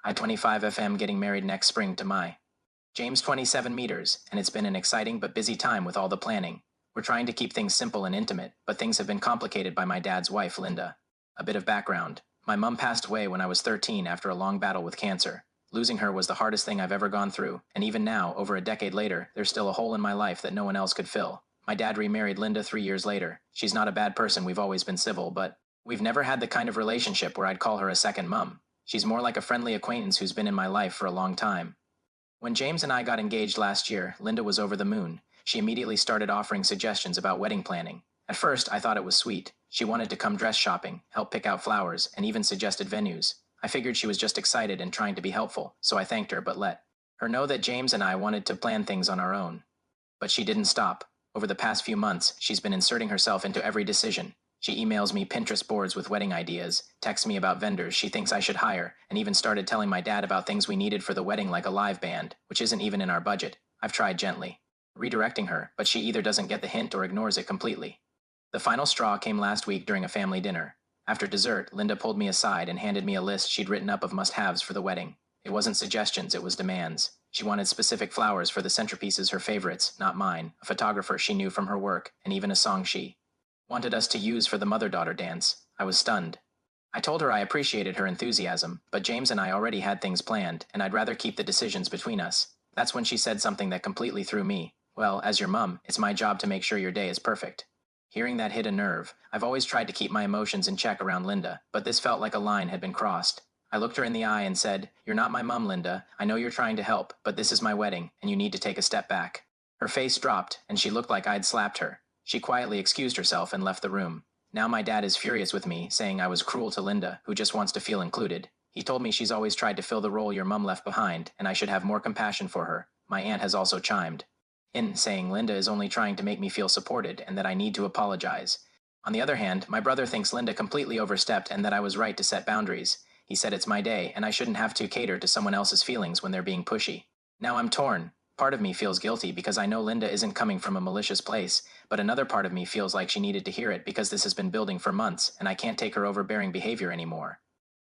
I-25 FM getting married next spring to my James 27 meters, and it's been an exciting but busy time with all the planning. We're trying to keep things simple and intimate, but things have been complicated by my dad's wife, Linda. A bit of background. My mum passed away when I was 13 after a long battle with cancer. Losing her was the hardest thing I've ever gone through, and even now, over a decade later, there's still a hole in my life that no one else could fill. My dad remarried Linda 3 years later. She's not a bad person, we've always been civil, but we've never had the kind of relationship where I'd call her a second mum. She's more like a friendly acquaintance who's been in my life for a long time. When James and I got engaged last year, Linda was over the moon. She immediately started offering suggestions about wedding planning. At first, I thought it was sweet. She wanted to come dress shopping, help pick out flowers, and even suggested venues. I figured she was just excited and trying to be helpful, so I thanked her but let her know that James and I wanted to plan things on our own. But she didn't stop. Over the past few months, she's been inserting herself into every decision. She emails me Pinterest boards with wedding ideas, texts me about vendors she thinks I should hire, and even started telling my dad about things we needed for the wedding like a live band, which isn't even in our budget. I've tried gently redirecting her, but she either doesn't get the hint or ignores it completely. The final straw came last week during a family dinner. After dessert, Linda pulled me aside and handed me a list she'd written up of must-haves for the wedding. It wasn't suggestions, it was demands. She wanted specific flowers for the centerpieces, her favorites, not mine, a photographer she knew from her work, and even a song she wanted us to use for the mother-daughter dance. I was stunned. I told her I appreciated her enthusiasm, but James and I already had things planned, and I'd rather keep the decisions between us. That's when she said something that completely threw me. Well, as your mum, it's my job to make sure your day is perfect. Hearing that hit a nerve. I've always tried to keep my emotions in check around Linda, but this felt like a line had been crossed. I looked her in the eye and said, "You're not my mum, Linda. I know you're trying to help, but this is my wedding, and you need to take a step back." Her face dropped, and she looked like I'd slapped her. She quietly excused herself and left the room. Now my dad is furious with me, saying I was cruel to Linda, who just wants to feel included. He told me she's always tried to fill the role your mum left behind, and I should have more compassion for her. My aunt has also chimed in, saying Linda is only trying to make me feel supported and that I need to apologize. On the other hand, my brother thinks Linda completely overstepped and that I was right to set boundaries. He said it's my day, and I shouldn't have to cater to someone else's feelings when they're being pushy. Now I'm torn. Part of me feels guilty because I know Linda isn't coming from a malicious place, but another part of me feels like she needed to hear it because this has been building for months, and I can't take her overbearing behavior anymore.